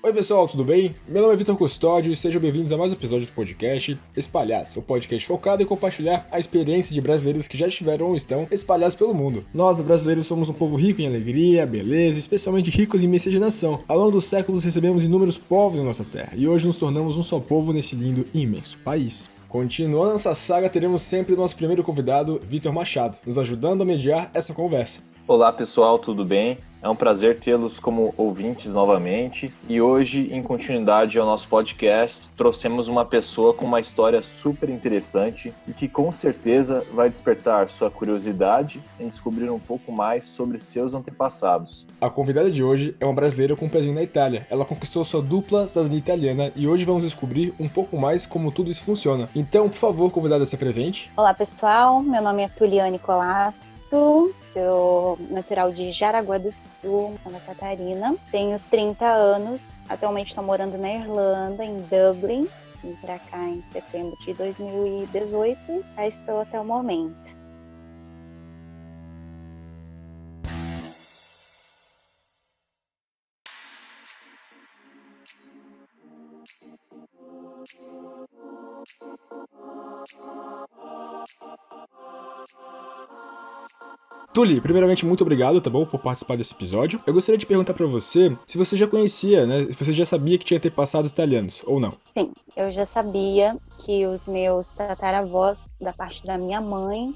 Oi pessoal, tudo bem? Meu nome é Vitor Custódio e sejam bem-vindos a mais um episódio do podcast Espalhados, o podcast focado em compartilhar a experiência de brasileiros que já estiveram ou estão espalhados pelo mundo. Nós, brasileiros, somos um povo rico em alegria, beleza, especialmente ricos em miscigenação. Ao longo dos séculos recebemos inúmeros povos em nossa terra e hoje nos tornamos um só povo nesse lindo e imenso país. Continuando essa saga, teremos sempre nosso primeiro convidado, Vitor Machado, nos ajudando a mediar essa conversa. Olá pessoal, tudo bem? É um prazer tê-los como ouvintes novamente e hoje, em continuidade ao nosso podcast, trouxemos uma pessoa com uma história super interessante e que com certeza vai despertar sua curiosidade em descobrir um pouco mais sobre seus antepassados. A convidada de hoje é uma brasileira com um pezinho na Itália. Ela conquistou sua dupla cidadania italiana e hoje vamos descobrir um pouco mais como tudo isso funciona. Então, por favor, convidada, se presente. Olá pessoal, meu nome é Tuliane Colasso. Sou natural de Jaraguá do Sul, Santa Catarina. Tenho 30 anos. Atualmente estou morando na Irlanda, em Dublin. Vim para cá em setembro de 2018. Aí estou até o momento. Tuli, primeiramente, muito obrigado, tá bom, por participar desse episódio. Eu gostaria de perguntar pra você se você já conhecia, né, se você já sabia que tinha antepassados italianos, ou não. Sim, eu já sabia que os meus tataravós, da parte da minha mãe,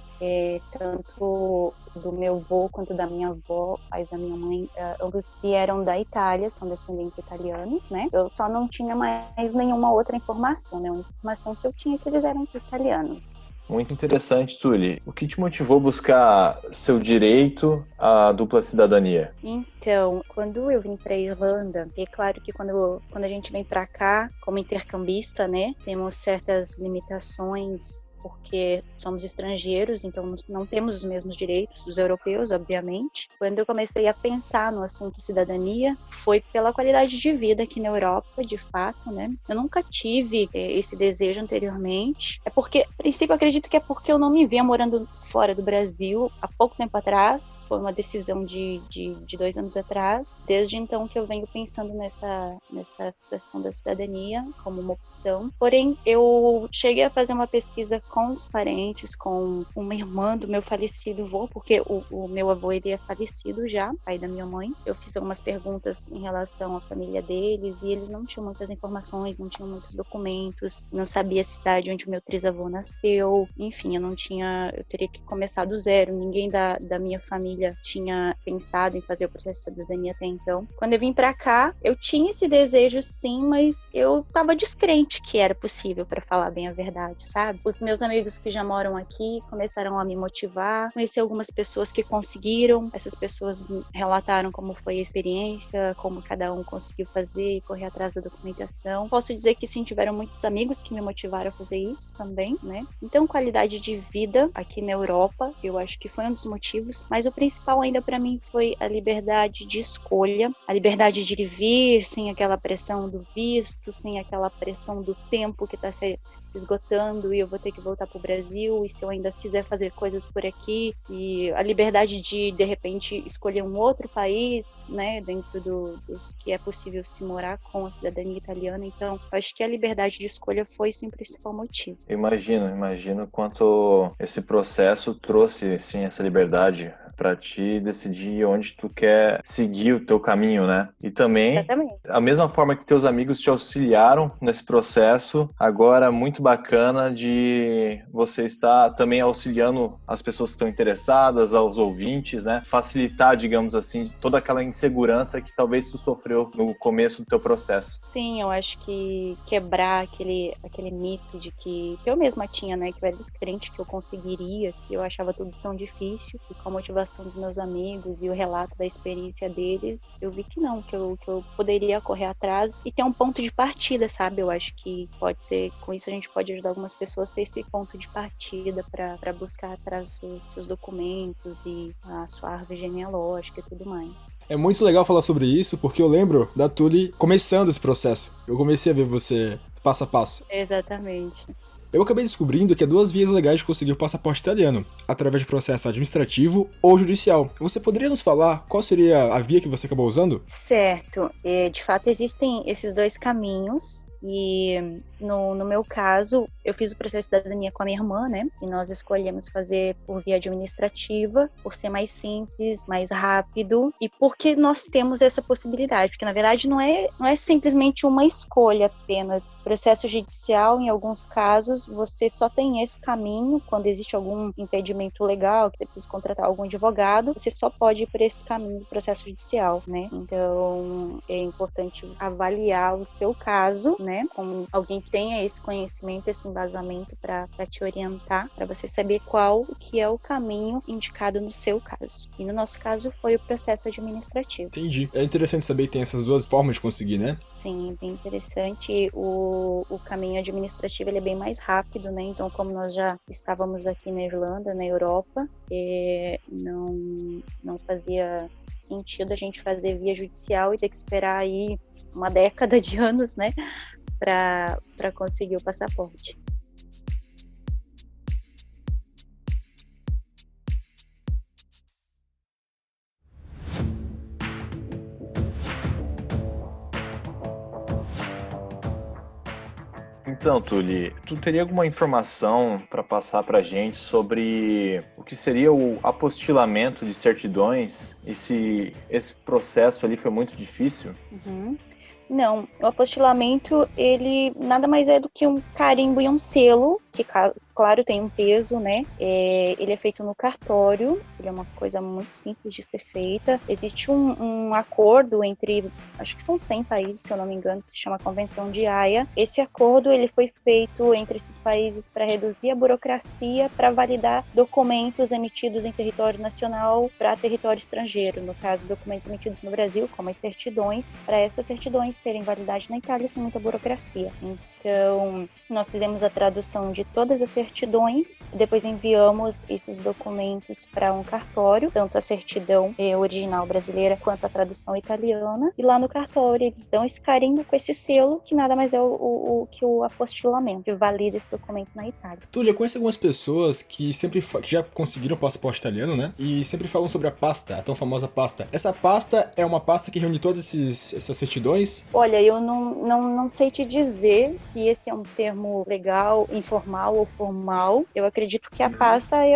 tanto do meu avô quanto da minha avó, pais da minha mãe, ambos vieram da Itália, são descendentes italianos, né? Eu só não tinha mais nenhuma outra informação, né? Uma informação que eu tinha que eles eram italianos. Muito interessante, Tuli. O que te motivou a buscar seu direito à dupla cidadania? Então, quando eu vim para Irlanda, é claro que quando a gente vem para cá como intercambista, né, temos certas limitações porque somos estrangeiros, então não temos os mesmos direitos dos europeus, obviamente. Quando eu comecei a pensar no assunto cidadania, foi pela qualidade de vida aqui na Europa, de fato, né? Eu nunca tive esse desejo anteriormente. É porque, a princípio, eu acredito que é porque eu não me via morando fora do Brasil há pouco tempo atrás. Foi uma decisão de 2 anos atrás. Desde então que eu venho pensando nessa situação da cidadania como uma opção. Porém, eu cheguei a fazer uma pesquisa com os parentes, com uma irmã do meu falecido avô, porque o meu avô ele é falecido já, pai da minha mãe. Eu fiz algumas perguntas em relação à família deles e eles não tinham muitas informações, não tinham muitos documentos, não sabia a cidade onde o meu trisavô nasceu, enfim, eu teria que começar do zero, ninguém da minha família tinha pensado em fazer o processo de cidadania até então. Quando eu vim pra cá, eu tinha esse desejo sim, mas eu tava descrente que era possível, pra falar bem a verdade, sabe? Os meus amigos que já moram aqui começaram a me motivar, conheci algumas pessoas que conseguiram, essas pessoas relataram como foi a experiência, como cada um conseguiu fazer e correr atrás da documentação. Posso dizer que sim, tiveram muitos amigos que me motivaram a fazer isso também, né? Então, qualidade de vida aqui na Europa, eu acho que foi um dos motivos, mas o principal ainda para mim foi a liberdade de escolha, a liberdade de ir e vir, sem aquela pressão do visto, sem aquela pressão do tempo que está se esgotando e eu vou ter que voltar para o Brasil, e se eu ainda quiser fazer coisas por aqui, e a liberdade de repente, escolher um outro país, né, dentro dos que é possível se morar com a cidadania italiana. Então, acho que a liberdade de escolha foi sim o principal motivo. Imagino quanto esse processo trouxe, sim, essa liberdade para ti decidir onde tu quer seguir o teu caminho, né? E também, Exatamente. a mesma forma que teus amigos te auxiliaram nesse processo, agora muito bacana de você estar também auxiliando as pessoas que estão interessadas, aos ouvintes, né? Facilitar, digamos assim, toda aquela insegurança que talvez tu sofreu no começo do teu processo. Sim, eu acho que quebrar aquele mito de que eu mesma tinha, né? Que eu era descrente que eu conseguiria, que eu achava tudo tão difícil, e com a motivação dos meus amigos e o relato da experiência deles, eu vi que não, que eu poderia correr atrás e ter um ponto de partida, sabe? Eu acho que pode ser, com isso a gente pode ajudar algumas pessoas a ter esse ponto de partida para buscar atrás dos seus documentos e a sua árvore genealógica e tudo mais. É muito legal falar sobre isso, porque eu lembro da Tuli começando esse processo. Eu comecei a ver você passo a passo. Exatamente. Eu acabei descobrindo que há duas vias legais de conseguir o passaporte italiano, através de processo administrativo ou judicial. Você poderia nos falar qual seria a via que você acabou usando? Certo, de fato existem esses dois caminhos. E no meu caso, eu fiz o processo de cidadania com a minha irmã, né? E nós escolhemos fazer por via administrativa, por ser mais simples, mais rápido, e porque nós temos essa possibilidade. Porque, na verdade, não é simplesmente uma escolha apenas. Processo judicial, em alguns casos, você só tem esse caminho. Quando existe algum impedimento legal, que você precisa contratar algum advogado, você só pode ir por esse caminho do processo judicial, né? Então, é importante avaliar o seu caso, né? Como alguém que tenha esse conhecimento, esse embasamento para te orientar, para você saber qual que é o caminho indicado no seu caso. E no nosso caso foi o processo administrativo. Entendi. É interessante saber que tem essas duas formas de conseguir, né? Sim, é bem interessante. O caminho administrativo ele é bem mais rápido, né? Então, como nós já estávamos aqui na Irlanda, na Europa, não fazia sentido a gente fazer via judicial e ter que esperar aí uma década de anos, né, para conseguir o passaporte. Então, Tuli, tu teria alguma informação para passar para a gente sobre o que seria o apostilamento de certidões e se esse processo ali foi muito difícil? Uhum. Não, o apostilamento, ele nada mais é do que um carimbo e um selo, que claro, tem um peso, né? Ele é feito no cartório, ele é uma coisa muito simples de ser feita. Existe um acordo entre, acho que são 100 países, se eu não me engano, que se chama Convenção de Haia. Esse acordo, ele foi feito entre esses países para reduzir a burocracia, para validar documentos emitidos em território nacional para território estrangeiro. No caso, documentos emitidos no Brasil, como as certidões, para essas certidões terem validade na Itália sem muita burocracia. Então, nós fizemos a tradução de todas as certidões, depois enviamos esses documentos para um cartório, tanto a certidão original brasileira quanto a tradução italiana, e lá no cartório eles dão esse carimbo com esse selo, que nada mais é que o apostilamento, que valida esse documento na Itália. Túlio, eu conheço algumas pessoas que que já conseguiram o passaporte italiano, né? E sempre falam sobre a pasta, a tão famosa pasta. Essa pasta é uma pasta que reúne todas essas certidões? Olha, eu não sei te dizer se esse é um termo legal, informal ou formal. Eu acredito que a pasta é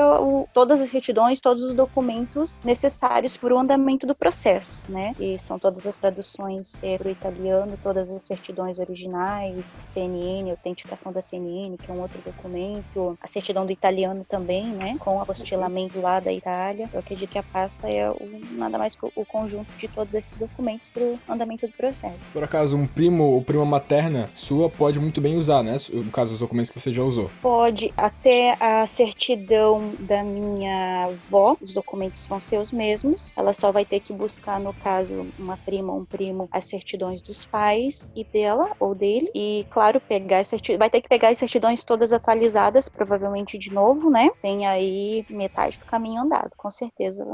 todas as certidões, todos os documentos necessários para o andamento do processo, né? E são todas as traduções para o italiano, todas as certidões originais, CNN, autenticação da CNN, que é um outro documento, a certidão do italiano também, né? Com o apostilamento lá da Itália. Eu acredito que a pasta é nada mais que o conjunto de todos esses documentos para o andamento do processo. Por acaso, um primo ou prima materna sua pode muito bem usar, né? No caso, os documentos que você já usou. Pode, até a certidão da minha avó, os documentos vão ser os mesmos. Ela só vai ter que buscar, no caso, uma prima ou um primo, as certidões dos pais e dela ou dele. E, claro, vai ter que pegar as certidões todas atualizadas, provavelmente de novo, né? Tem aí metade do caminho andado, com certeza.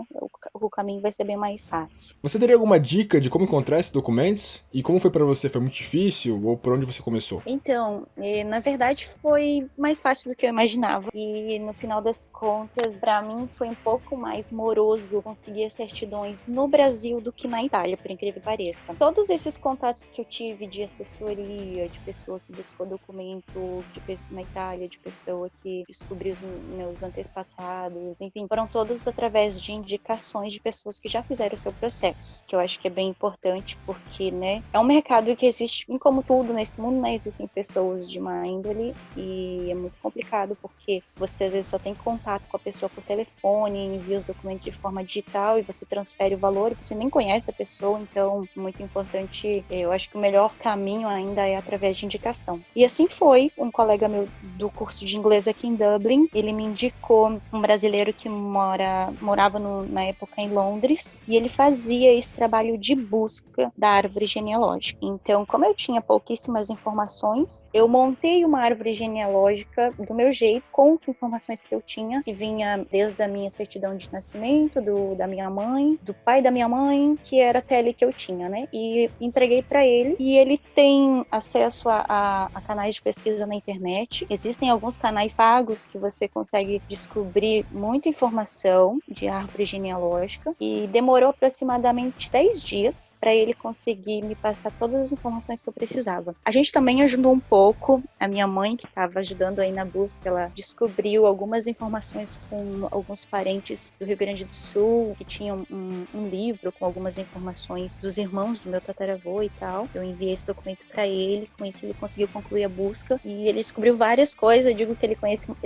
O caminho vai ser bem mais fácil. Você teria alguma dica de como encontrar esses documentos? E como foi para você? Foi muito difícil? Ou por onde você começou? Então, na verdade foi mais fácil do que eu imaginava. E no final das contas, para mim foi um pouco mais moroso conseguir as certidões no Brasil do que na Itália, por incrível que pareça. Todos esses contatos que eu tive de assessoria, de pessoa que buscou documento na Itália, de pessoa que descobriu os meus antepassados, enfim, foram todos através de indicações de pessoas que já fizeram o seu processo, que eu acho que é bem importante porque, né, é um mercado que existe, como tudo nesse mundo, né, existem pessoas de má índole e é muito complicado porque você às vezes só tem contato com a pessoa por telefone, envia os documentos de forma digital e você transfere o valor e você nem conhece a pessoa, então muito importante, eu acho que o melhor caminho ainda é através de indicação. E assim foi, um colega meu do curso de inglês aqui em Dublin, ele me indicou um brasileiro que morava na época ficar em Londres, e ele fazia esse trabalho de busca da árvore genealógica. Então, como eu tinha pouquíssimas informações, eu montei uma árvore genealógica do meu jeito, com as informações que eu tinha, que vinha desde a minha certidão de nascimento, da minha mãe, do pai da minha mãe, que era a tele que eu tinha, né? E entreguei para ele, e ele tem acesso a canais de pesquisa na internet. Existem alguns canais pagos que você consegue descobrir muita informação de árvore genealógica, e demorou aproximadamente 10 dias para ele conseguir me passar todas as informações que eu precisava. A gente também ajudou um pouco, a minha mãe, que estava ajudando aí na busca, ela descobriu algumas informações com alguns parentes do Rio Grande do Sul, que tinham um livro com algumas informações dos irmãos do meu tataravô e tal. Eu enviei esse documento para ele, com isso ele conseguiu concluir a busca, e ele descobriu várias coisas. Eu digo que ele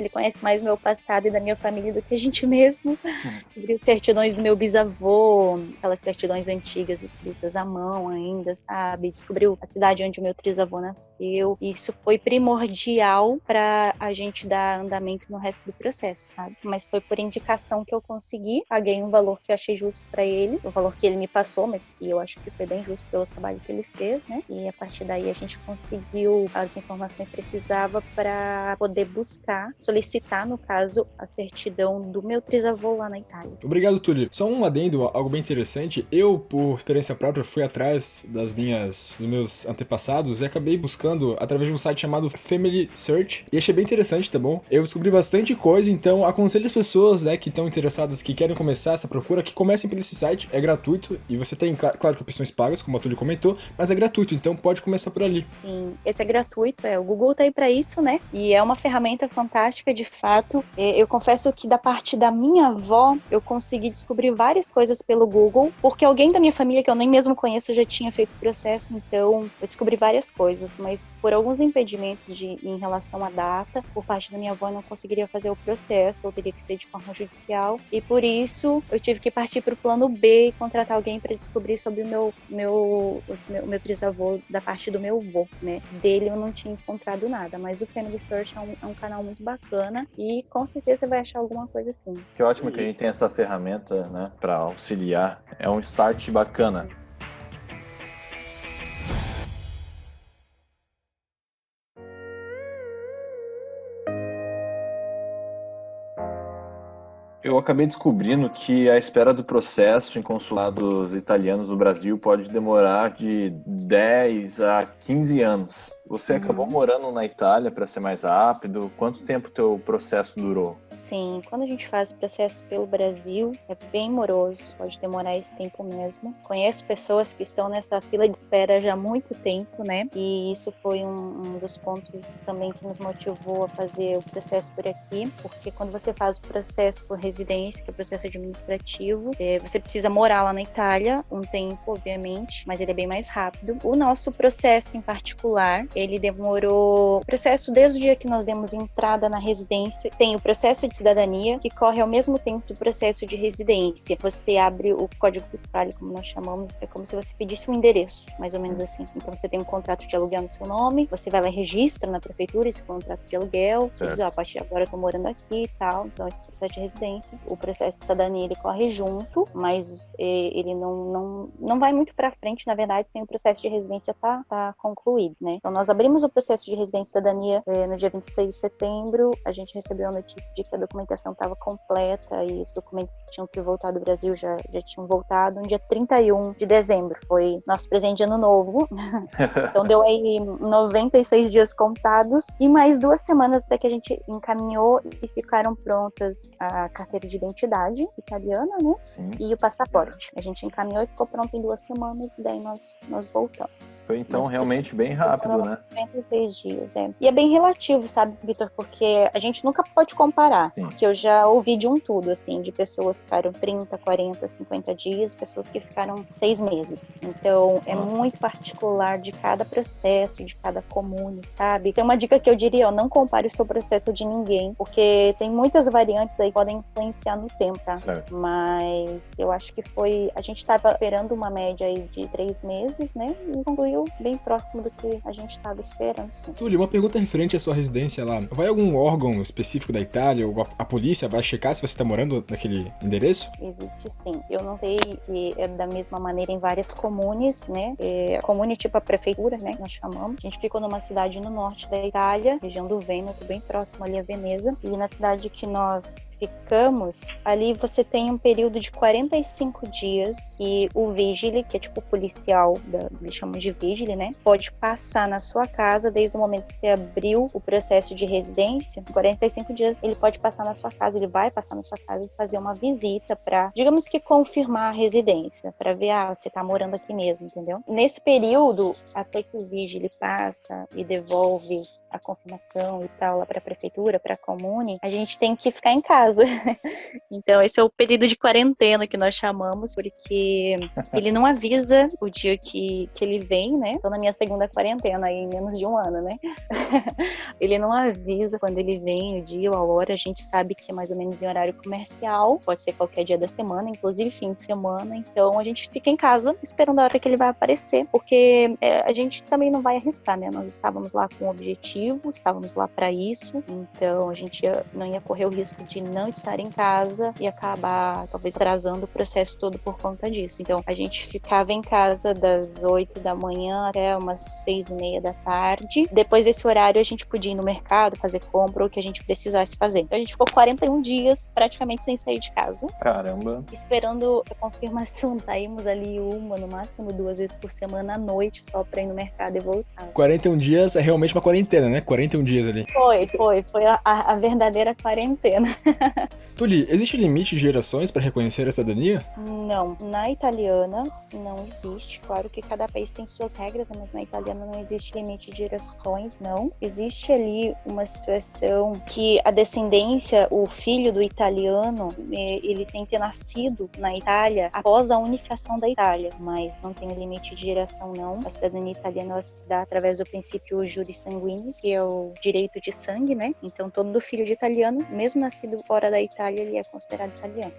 conhece mais o meu passado e da minha família do que a gente mesmo. Descobriu certidões do meu bisavô, aquelas certidões antigas escritas à mão ainda, sabe? Descobriu a cidade onde o meu trisavô nasceu. E isso foi primordial para a gente dar andamento no resto do processo, sabe? Mas foi por indicação que eu consegui. Paguei um valor que eu achei justo para ele, o valor que ele me passou, mas que eu acho que foi bem justo pelo trabalho que ele fez, né? E a partir daí a gente conseguiu as informações que precisava para poder buscar, solicitar, no caso, a certidão do meu trisavô lá na Itália. Obrigado, Túlio. Só um adendo, algo bem interessante. Eu, por experiência própria, fui atrás dos meus antepassados e acabei buscando através de um site chamado Family Search, e achei bem interessante, tá bom? Eu descobri bastante coisa, então aconselho as pessoas, né, que estão interessadas, que querem começar essa procura, que comecem por esse site. É gratuito e você tem, claro, que opções pagas, como a Túlio comentou, mas é gratuito, então pode começar por ali. Sim, esse é gratuito, o Google tá aí para isso, né? E é uma ferramenta fantástica, de fato. Eu confesso que da parte da minha avó, eu consegui descobrir várias coisas pelo Google, porque alguém da minha família que eu nem mesmo conheço já tinha feito o processo, então eu descobri várias coisas, mas por alguns impedimentos em relação à data, por parte da minha avó, eu não conseguiria fazer o processo, ou teria que ser de forma judicial, e por isso eu tive que partir para o plano B e contratar alguém para descobrir sobre o meu trisavô da parte do meu avô, né? Dele eu não tinha encontrado nada, mas o Family Search é um canal muito bacana, e com certeza você vai achar alguma coisa assim. Que ótimo que a gente tem essa ferramenta, né, para auxiliar. É um start bacana. Eu acabei descobrindo que a espera do processo em consulados italianos no Brasil pode demorar de 10 a 15 anos. Você acabou morando na Itália para ser mais rápido. Quanto tempo teu processo durou? Sim, quando a gente faz o processo pelo Brasil, é bem moroso, pode demorar esse tempo mesmo. Conheço pessoas que estão nessa fila de espera já há muito tempo, né? E isso foi um dos pontos também que nos motivou a fazer o processo por aqui, porque quando você faz o processo por residência, que é o processo administrativo, você precisa morar lá na Itália um tempo, obviamente, mas ele é bem mais rápido. O nosso processo em particular, ele demorou... O processo, desde o dia que nós demos entrada na residência, tem o processo de cidadania, que corre ao mesmo tempo do processo de residência. Você abre o código fiscal, como nós chamamos, é como se você pedisse um endereço, mais ou menos assim. Então você tem um contrato de aluguel no seu nome, você vai lá e registra na prefeitura esse contrato de aluguel, você diz, a partir de agora eu tô morando aqui e tal, então esse processo de residência. O processo de cidadania, ele corre junto, mas ele não vai muito pra frente, na verdade, sem o processo de residência tá concluído, né? Então nós abrimos o processo de residência e cidadania no dia 26 de setembro, a gente recebeu a notícia de que a documentação estava completa e os documentos que tinham que voltar do Brasil já tinham voltado. No dia 31 de dezembro foi nosso presente de ano novo. Então deu aí 96 dias contados e mais 2 semanas até que a gente encaminhou e ficaram prontas a carteira de identidade italiana, né? Sim. E o passaporte. A gente encaminhou e ficou pronto em 2 semanas, e daí nós voltamos. Foi então realmente bem rápido, né? 96 dias, E é bem relativo, sabe, Vitor? Porque a gente nunca pode comparar. Sim. Porque eu já ouvi de um tudo, assim, de pessoas que ficaram 30, 40, 50 dias, pessoas que ficaram 6 meses. Então, é muito particular de cada processo, de cada comune, sabe? Tem uma dica que eu diria, não compare o seu processo de ninguém, porque tem muitas variantes aí que podem influenciar no tempo, tá? Certo. Mas eu acho que a gente estava esperando uma média aí de 3 meses, né? E concluiu bem próximo do que a gente estava esperando, sim. Túlio, uma pergunta referente à sua residência lá. Vai algum órgão específico da Itália ou a polícia vai checar se você está morando naquele endereço? Existe sim. Eu não sei se é da mesma maneira em várias comunes, né? A comune tipo a prefeitura, né? Nós chamamos. A gente ficou numa cidade no norte da Itália, região do Vêneto, bem próximo ali a Veneza. E na cidade que nós ficamos, ali você tem um período de 45 dias e o vigile, que é tipo o policial, eles chamam de vigile, né? Pode passar na sua casa desde o momento que você abriu o processo de residência. 45 dias ele pode passar na sua casa, ele vai passar na sua casa e fazer uma visita para, digamos que confirmar a residência, para ver, você tá morando aqui mesmo, entendeu? Nesse período, até que o vigile passa e devolve a confirmação e tal lá para a prefeitura, para a comune, a gente tem que ficar em casa. Então esse é o período de quarentena que nós chamamos, porque ele não avisa o dia que ele vem, né? Tô na minha segunda quarentena aí, em menos de um ano, né? Ele não avisa quando ele vem, o dia ou a hora. A gente sabe que é mais ou menos em horário comercial, pode ser qualquer dia da semana, inclusive fim de semana. Então a gente fica em casa esperando a hora que ele vai aparecer, porque a gente também não vai arriscar, né? Nós estávamos lá com um objetivo, estávamos lá para isso, então a gente não ia correr o risco de não estar em casa e acabar talvez atrasando o processo todo por conta disso. Então a gente ficava em casa das 8 da manhã até umas 6:30 da tarde. Depois desse horário a gente podia ir no mercado, fazer compra, ou o que a gente precisasse fazer. Então a gente ficou 41 dias praticamente sem sair de casa. Caramba. Esperando a confirmação. Saímos ali uma, no máximo 2 vezes por semana à noite, só pra ir no mercado e voltar. 41 dias é realmente uma quarentena, né? 41 dias ali. Foi a verdadeira quarentena. Tuli, existe limite de gerações para reconhecer a cidadania? Não, na italiana não existe. Claro que cada país tem suas regras, mas na italiana não existe limite de gerações, não. Existe ali uma situação que a descendência, o filho do italiano, ele tem que ter nascido na Itália após a unificação da Itália, mas não tem limite de geração, não. A cidadania italiana ela se dá através do princípio juris sanguinis, que é o direito de sangue, né? Então todo filho de italiano, mesmo nascido fora da Itália, ele é considerado italiano.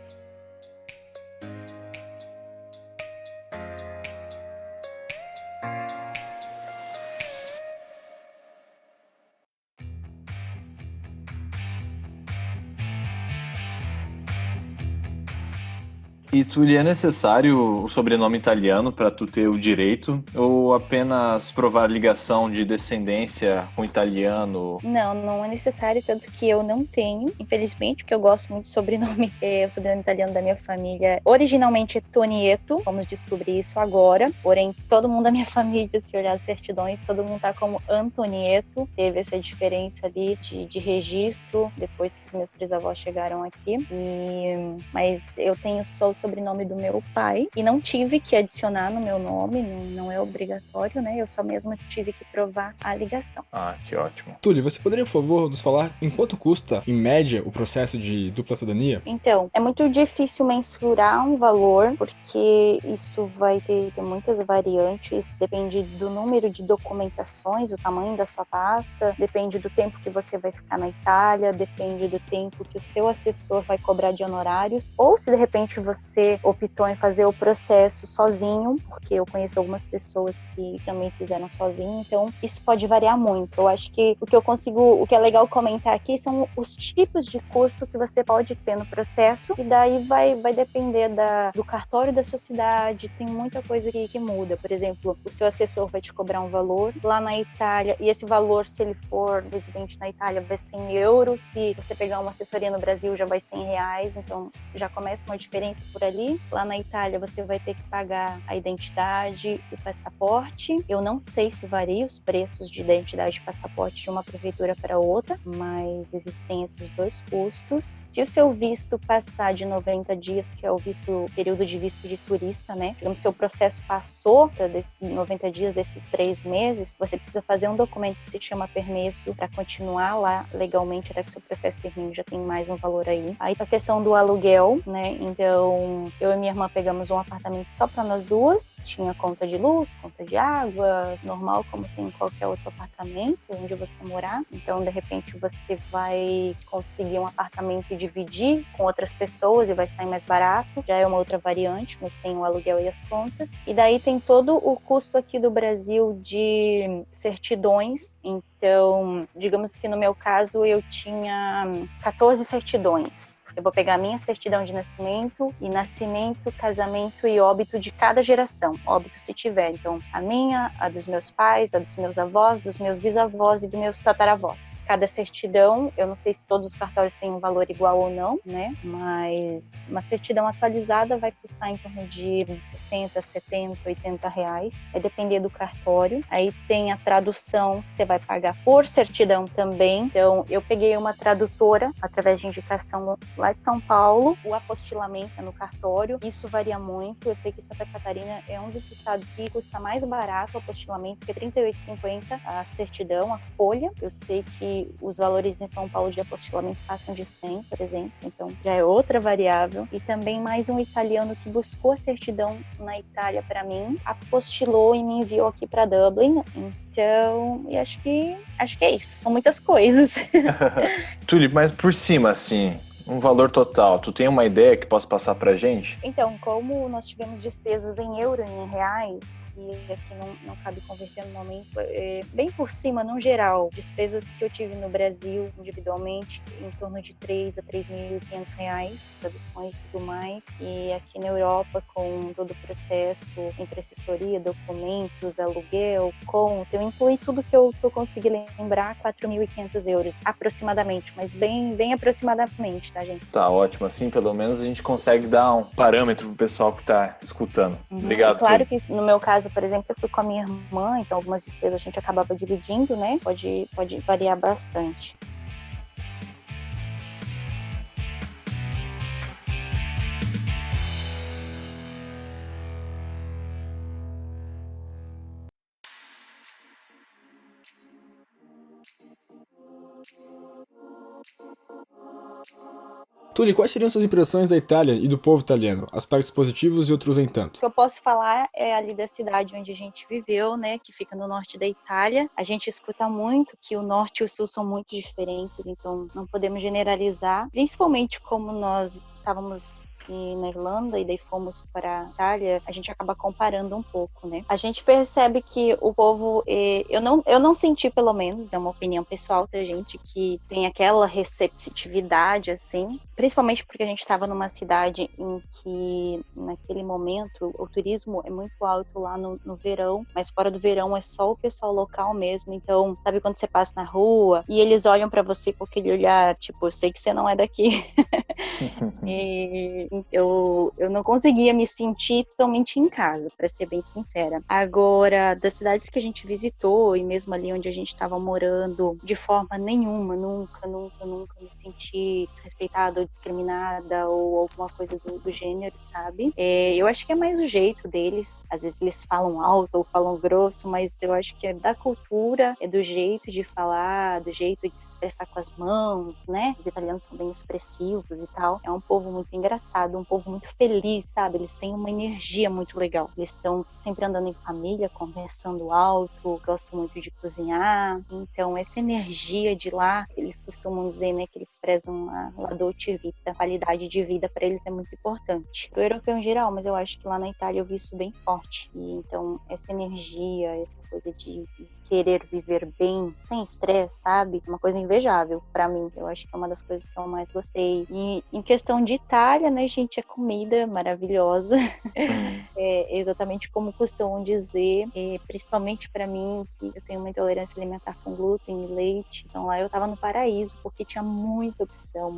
E Tuli, é necessário o sobrenome italiano para tu ter o direito ou apenas provar ligação de descendência com italiano? Não é necessário, tanto que eu não tenho, infelizmente, porque eu gosto muito do sobrenome, o sobrenome italiano da minha família. Originalmente é Tonieto, vamos descobrir isso agora, porém todo mundo da minha família, se olhar as certidões, todo mundo tá como Antonieto. Teve essa diferença ali de registro depois que os meus 3 avós chegaram aqui, mas eu tenho só o sobrenome do meu pai e não tive que adicionar no meu nome, não é obrigatório, né? Eu só mesmo tive que provar a ligação. Ah, que ótimo. Tuli, você poderia, por favor, nos falar em quanto custa, em média, o processo de dupla cidadania? Então, é muito difícil mensurar um valor, porque isso vai ter muitas variantes, depende do número de documentações, o tamanho da sua pasta, depende do tempo que você vai ficar na Itália, depende do tempo que o seu assessor vai cobrar de honorários, ou se de repente você optou em fazer o processo sozinho, porque eu conheço algumas pessoas que também fizeram sozinho, então isso pode variar muito. Eu acho que o que é legal comentar aqui são os tipos de custo que você pode ter no processo, e daí vai depender do cartório da sua cidade, tem muita coisa que muda. Por exemplo, o seu assessor vai te cobrar um valor lá na Itália, e esse valor, se ele for residente na Itália, vai ser em euros, se você pegar uma assessoria no Brasil, já vai ser em reais, então já começa uma diferença por ali. Lá na Itália você vai ter que pagar a identidade e o passaporte. Eu não sei se varia os preços de identidade e passaporte de uma prefeitura para outra, mas existem esses 2 custos. Se o seu visto passar de 90 dias, que é o período de visto de turista, né? Digamos, seu processo passou desses 90 dias, desses 3 meses, você precisa fazer um documento que se chama permesso para continuar lá legalmente até que seu processo termine, já tem mais um valor aí. Aí a questão do aluguel, né? Então, Então, eu e minha irmã pegamos um apartamento só para nós duas. Tinha conta de luz, conta de água, normal como tem em qualquer outro apartamento onde você morar. Então, de repente, você vai conseguir um apartamento e dividir com outras pessoas e vai sair mais barato. Já é uma outra variante, mas tem o aluguel e as contas. E daí tem todo o custo aqui do Brasil de certidões. Então, digamos que no meu caso eu tinha 14 certidões. Eu vou pegar a minha certidão de nascimento, casamento e óbito de cada geração. Óbito se tiver. Então, a minha, a dos meus pais, a dos meus avós, dos meus bisavós e dos meus tataravós. Cada certidão, eu não sei se todos os cartórios têm um valor igual ou não, né? Mas uma certidão atualizada vai custar em torno de 60, 70, 80 reais. Vai depender do cartório. Aí tem a tradução que você vai pagar por certidão também. Então, eu peguei uma tradutora através de indicação lá de São Paulo, o apostilamento é no cartório, isso varia muito. Eu sei que Santa Catarina é um dos estados que custa mais barato o apostilamento, que é R$ 38,50 a certidão, a folha. Eu sei que os valores em São Paulo de apostilamento passam de 100, por exemplo, então já é outra variável. E também mais um italiano que buscou a certidão na Itália para mim, apostilou e me enviou aqui para Dublin. Então, e acho que é isso, são muitas coisas. Tulip, mas por cima, assim, um valor total, tu tem uma ideia que possa passar pra gente? Então, como nós tivemos despesas em euro e em reais, e aqui não cabe converter no momento, bem por cima, no geral, despesas que eu tive no Brasil, individualmente, em torno de 3 a 3.500 reais, traduções e tudo mais, e aqui na Europa, com todo o processo entre assessoria, documentos, aluguel, conta, eu incluí tudo que eu consegui lembrar, 4.500 euros, aproximadamente, mas bem aproximadamente, tá, gente? Tá ótimo, assim pelo menos a gente consegue dar um parâmetro pro pessoal que tá escutando. Obrigado. É claro que no meu caso, por exemplo, eu fui com a minha irmã, então algumas despesas a gente acabava dividindo, né? Pode variar bastante. Tuli, quais seriam suas impressões da Itália e do povo italiano? Aspectos positivos e outros nem tanto. O que eu posso falar é ali da cidade onde a gente viveu, né, que fica no norte da Itália. A gente escuta muito que o norte e o sul são muito diferentes, então não podemos generalizar, principalmente como nós estávamos na Irlanda e daí fomos para a Itália, a gente acaba comparando um pouco, né? A gente percebe que o povo, eu não senti, pelo menos, é uma opinião pessoal da gente, que tem aquela receptividade, assim, principalmente porque a gente estava numa cidade em que, naquele momento, o turismo é muito alto lá no verão, mas fora do verão é só o pessoal local mesmo, então, sabe quando você passa na rua e eles olham para você com aquele olhar, tipo, eu sei que você não é daqui. E eu não conseguia me sentir totalmente em casa, para ser bem sincera. Agora, das cidades que a gente visitou, e mesmo ali onde a gente estava morando, de forma nenhuma, nunca me senti desrespeitada ou discriminada ou alguma coisa do gênero, sabe? Eu acho que é mais o jeito deles. Às vezes eles falam alto ou falam grosso, mas eu acho que é da cultura, é do jeito de falar, do jeito de se expressar com as mãos, né? Os italianos são bem expressivos e tal. É um povo muito engraçado, um povo muito feliz, sabe? Eles têm uma energia muito legal. Eles estão sempre andando em família, conversando alto, gostam muito de cozinhar. Então, essa energia de lá, eles costumam dizer, né, que eles prezam a dolce vita, a qualidade de vida para eles é muito importante. Pro europeu em geral, mas eu acho que lá na Itália eu vi isso bem forte. E então, essa energia, essa coisa de querer viver bem, sem estresse, sabe? É uma coisa invejável para mim. Eu acho que é uma das coisas que eu mais gostei. E em questão de Itália, né, gente, a comida é maravilhosa. É exatamente como costumam dizer, principalmente para mim, que eu tenho uma intolerância alimentar com glúten e leite. Então lá eu tava no paraíso, porque tinha muita opção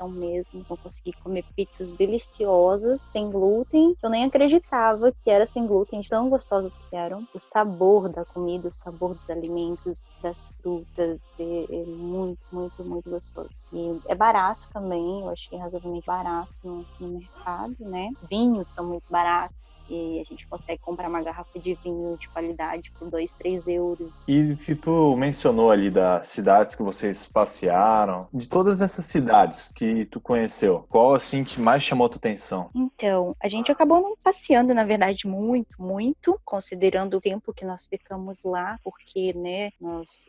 mesmo. Então consegui comer pizzas deliciosas, sem glúten. Eu nem acreditava que era sem glúten, tão gostosas que eram. O sabor da comida, o sabor dos alimentos, das frutas, é muito, muito, muito gostoso. E é barato também, eu acho que é razoavelmente barato no mercado, né? Vinhos são muito baratos e a gente consegue comprar uma garrafa de vinho de qualidade por 2, 3 euros. E que tu mencionou ali das cidades que vocês passearam, de todas essas cidades que tu conheceu, qual assim que mais chamou tua atenção? Então, a gente acabou não passeando, na verdade, muito, considerando o tempo que nós ficamos lá, porque, né,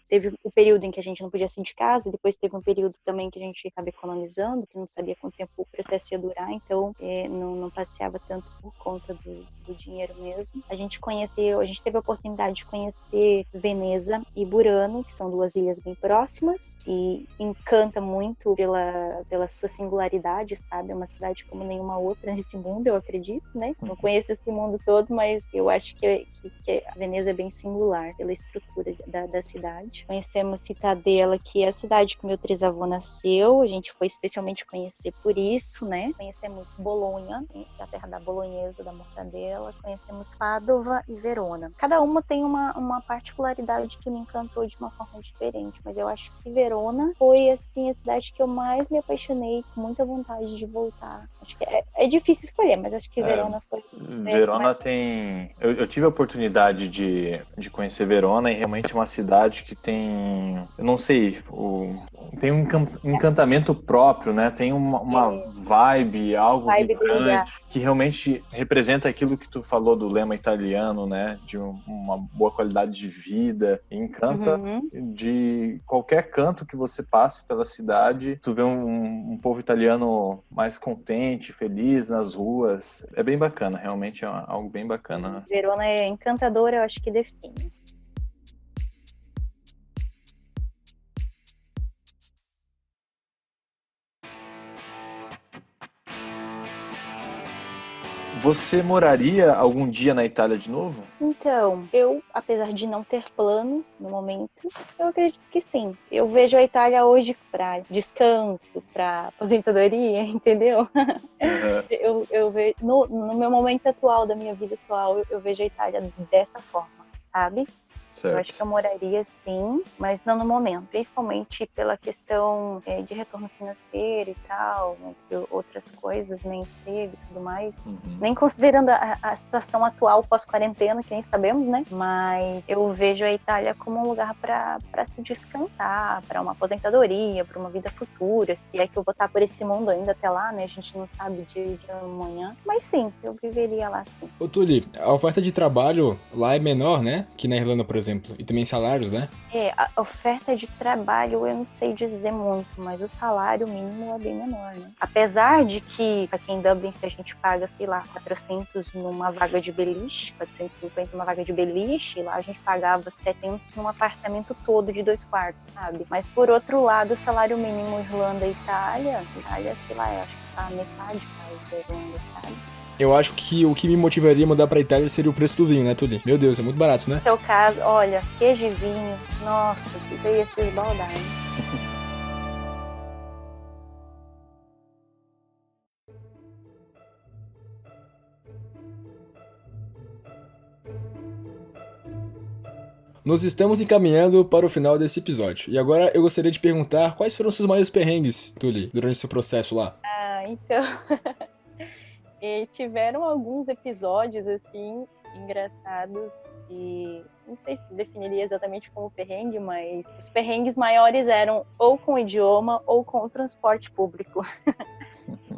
teve o período em que a gente não podia sair de casa, depois teve um período também que a gente estava economizando, que não sabia quanto tempo o processo ia durar, então não passeava tanto por conta do dinheiro mesmo. A gente teve a oportunidade de conhecer Veneza e Burano, que são 2 ilhas bem próximas, e encanta muito pela sua singularidade, sabe? É uma cidade como nenhuma outra nesse mundo, eu acredito, né? Não conheço esse mundo todo, mas eu acho que a Veneza é bem singular pela estrutura da cidade. Conhecemos Cittadella, que é a cidade que meu trisavô nasceu, a gente foi especialmente conhecer por isso, né? Conhecemos Bolonha, que é a terra da bolonhesa, da mortadela, conhecemos Padova e Verona. Cada uma tem uma particularidade que me encantou de uma forma diferente, mas eu acho que Verona foi, assim, a cidade que eu mais me apaixonei, com muita vontade de voltar. Acho que é difícil escolher, mas acho que Verona foi... Verona tem... Eu tive a oportunidade de conhecer Verona e realmente é uma cidade que tem... Eu não sei, tem um encantamento próprio, né? Tem uma vibe, algo vibrante, que realmente representa aquilo que tu falou do lema italiano, né? De uma boa qualidade de vida. Encanta de qualquer canto que você passe pela cidade, tu vê um povo italiano mais contente, feliz nas ruas. É bem bacana, realmente é algo bem bacana. Né? Verona é encantadora, eu acho que define. Você moraria algum dia na Itália de novo? Então, eu, apesar de não ter planos no momento, eu acredito que sim. Eu vejo a Itália hoje para descanso, para aposentadoria, entendeu? Eu vejo, no meu momento atual, da minha vida atual, eu vejo a Itália dessa forma, sabe? Certo. Eu acho que eu moraria sim, mas não no momento, principalmente pela questão de retorno financeiro e tal, entre outras coisas, né, emprego e tudo mais. Nem considerando a situação atual pós-quarentena, que nem sabemos, né? Mas eu vejo a Itália como um lugar para se descansar, para uma aposentadoria, para uma vida futura. Se é que eu vou estar por esse mundo ainda até lá, né? A gente não sabe de amanhã. Mas sim, eu viveria lá sim. Ô Tuli, a oferta de trabalho lá é menor, né? Que na Irlanda, por exemplo. E também salários, né? A oferta de trabalho eu não sei dizer muito, mas o salário mínimo é bem menor, né? Apesar de que aqui em Dublin, se a gente paga, sei lá, 400 numa vaga de beliche, 450 numa vaga de beliche, lá a gente pagava 700 num apartamento todo de 2 quartos, sabe? Mas por outro lado, o salário mínimo Irlanda e Itália, sei lá, eu acho que tá metade quase da Irlanda, sabe? Eu acho que o que me motivaria a mudar pra Itália seria o preço do vinho, né, Tuli? Meu Deus, é muito barato, né? No seu caso, olha, queijo e vinho, nossa, que ia se esbaldar, hein? Nós estamos encaminhando para o final desse episódio. E agora eu gostaria de perguntar quais foram os seus maiores perrengues, Tuli, durante o seu processo lá? Então... E tiveram alguns episódios, assim, engraçados e não sei se definiria exatamente como perrengue, mas os perrengues maiores eram ou com o idioma ou com o transporte público.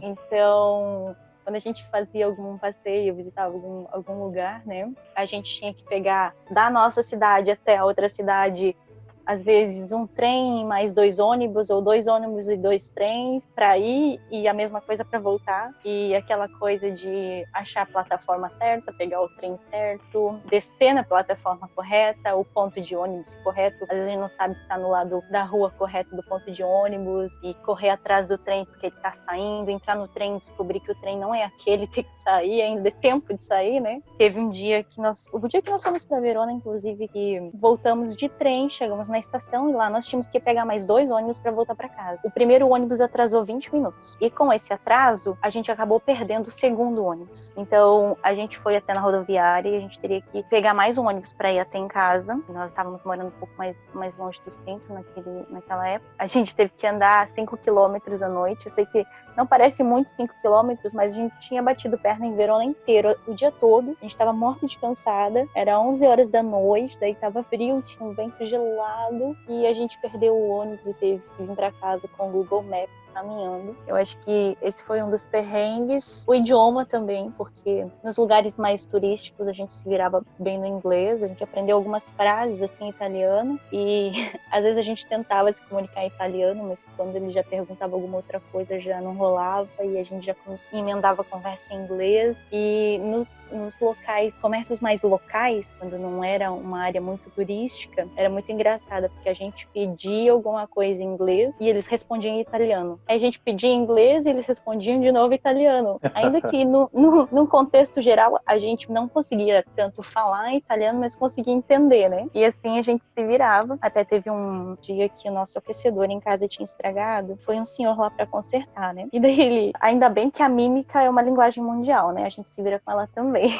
Então, quando a gente fazia algum passeio, visitava algum lugar, né, a gente tinha que pegar da nossa cidade até a outra cidade, às vezes um trem mais 2 ônibus, ou 2 ônibus e 2 trens para ir, e a mesma coisa para voltar. E aquela coisa de achar a plataforma certa, pegar o trem certo, descer na plataforma correta, o ponto de ônibus correto. Às vezes a gente não sabe se está no lado da rua correto do ponto de ônibus, e correr atrás do trem porque ele está saindo, entrar no trem e descobrir que o trem não é aquele, tem que sair, ainda é tempo de sair, né? Teve um dia que o dia que nós fomos para Verona, inclusive, que voltamos de trem, chegamos na estação e lá nós tínhamos que pegar mais 2 ônibus para voltar para casa. O primeiro ônibus atrasou 20 minutos. E com esse atraso, a gente acabou perdendo o segundo ônibus. Então, a gente foi até na rodoviária e a gente teria que pegar mais um ônibus para ir até em casa. Nós estávamos morando um pouco mais longe do centro naquela época. A gente teve que andar 5 quilômetros à noite. Eu sei que não parece muito 5 quilômetros, mas a gente tinha batido perna em Verona inteiro, o dia todo. A gente estava morta de cansada. Era 11 horas da noite, daí estava frio, tinha um vento gelado. E a gente perdeu o ônibus e teve que vir para casa com o Google Maps caminhando. Eu acho que esse foi um dos perrengues. O idioma também, porque nos lugares mais turísticos a gente se virava bem no inglês, a gente aprendeu algumas frases assim em italiano e às vezes a gente tentava se comunicar em italiano, mas quando ele já perguntava alguma outra coisa já não rolava e a gente já emendava a conversa em inglês. E nos locais, comércios mais locais, quando não era uma área muito turística, era muito engraçado, porque a gente pedia alguma coisa em inglês e eles respondiam em italiano. Aí a gente pedia em inglês e eles respondiam de novo em italiano. Ainda que no contexto geral a gente não conseguia tanto falar italiano, mas conseguia entender, né? E assim a gente se virava. Até teve um dia que o nosso aquecedor em casa tinha estragado. Foi um senhor lá para consertar, né? E daí ele... Ainda bem que a mímica é uma linguagem mundial, né? A gente se vira com ela também.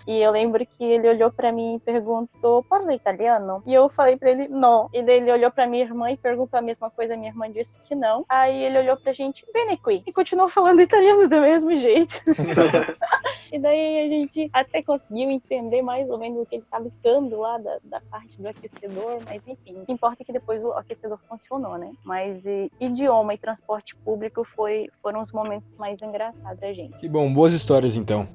E eu lembro que ele olhou para mim e perguntou: "Parla italiano?" E eu falei para ele: "Não." E daí ele olhou para minha irmã e perguntou a mesma coisa. Minha irmã disse que não. Aí ele olhou pra gente: "Bene qui." E continuou falando italiano do mesmo jeito. E daí a gente até conseguiu entender mais ou menos o que ele estava buscando lá da parte do aquecedor, mas enfim, o que importa é que depois o aquecedor funcionou, né? Mas idioma e transporte público foram os momentos mais engraçados da gente. Que bom, boas histórias então.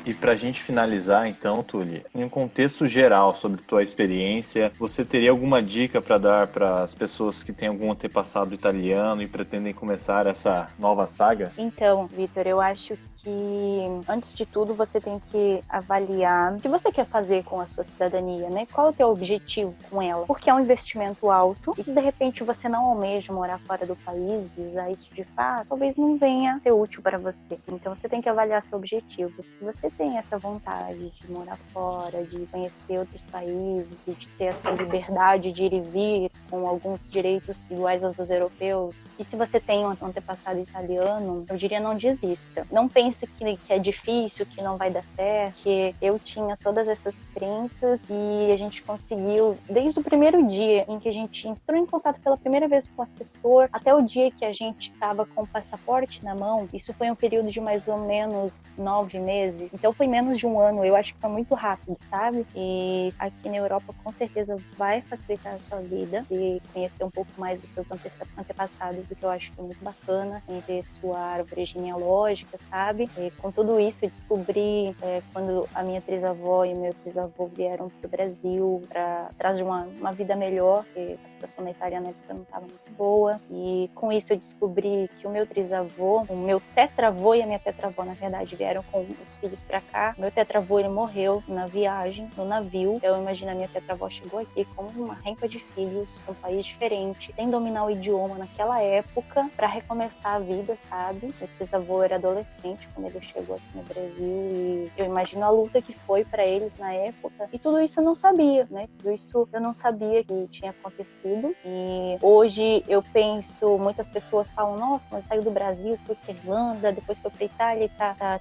E para a gente finalizar, então, Tully, em um contexto geral sobre tua experiência, você teria alguma dica para dar para as pessoas que têm algum antepassado italiano e pretendem começar essa nova saga? Então, Vitor, eu acho que, antes de tudo, você tem que avaliar o que você quer fazer com a sua cidadania, né? Qual é o teu objetivo com ela? Porque é um investimento alto e se de repente você não almeja morar fora do país e usar isso de fato, talvez não venha ser útil para você. Então, você tem que avaliar seu objetivo. Se você tem essa vontade de morar fora, de conhecer outros países e de ter essa liberdade de ir e vir com alguns direitos iguais aos dos europeus, e se você tem um antepassado italiano, eu diria não desista. Não pense que é difícil, que não vai dar certo, que eu tinha todas essas crenças e a gente conseguiu, desde o primeiro dia em que a gente entrou em contato pela primeira vez com o assessor, até o dia que a gente estava com o passaporte na mão, isso foi um período de mais ou menos 9 meses, então foi menos de um ano, eu acho que foi muito rápido, sabe? E aqui na Europa com certeza vai facilitar a sua vida e conhecer um pouco mais dos seus antepassados, o que eu acho que é muito bacana, conhecer sua árvore genealógica, sabe? E com tudo isso eu descobri quando a minha trisavó e o meu trisavô vieram para o Brasil atrás de uma vida melhor, porque a situação na Itália na época não estava muito boa, e com isso eu descobri que o meu trisavô, o meu tetravô e a minha tetravó, na verdade, vieram com os filhos para cá. Meu tetravô, ele morreu na viagem, no navio. Então, imagina, a minha tetravó chegou aqui com uma renca de filhos, um país diferente, sem dominar o idioma naquela época, para recomeçar a vida, sabe? Meu trisavô era adolescente quando ele chegou aqui no Brasil e eu imagino a luta que foi para eles na época. E tudo isso eu não sabia, né? Tudo isso eu não sabia que tinha acontecido. E hoje eu penso, muitas pessoas falam: nossa, mas saiu do Brasil, foi para Irlanda, depois foi para Itália e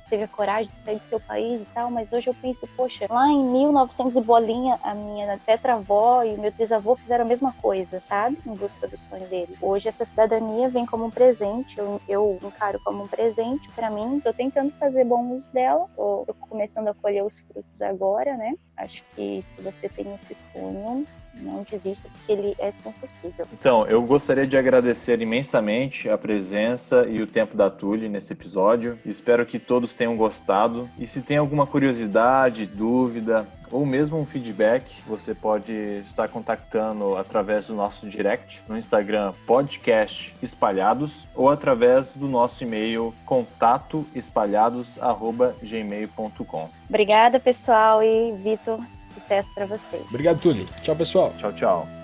teve a coragem de sair do seu país e tal. Mas hoje eu penso, poxa, lá em 1900 e bolinha, a minha tetravó e o meu trisavô fizeram a mesma coisa, sabe? Em busca do sonho dele. Hoje essa cidadania vem como um presente, eu encaro como um presente para mim. Tô tentando fazer bom uso dela, tô começando a colher os frutos agora, né? Acho que se você tem esse sonho, não desista, porque ele é sim possível. Então, eu gostaria de agradecer imensamente a presença e o tempo da Tully nesse episódio. Espero que todos tenham gostado. E se tem alguma curiosidade, dúvida ou mesmo um feedback, você pode estar contactando através do nosso direct no Instagram Podcast Espalhados ou através do nosso e-mail contatoespalhados@gmail.com. Obrigada, pessoal, e Vitor, sucesso para vocês. Obrigado, Tully. Tchau, pessoal. Tchau, tchau.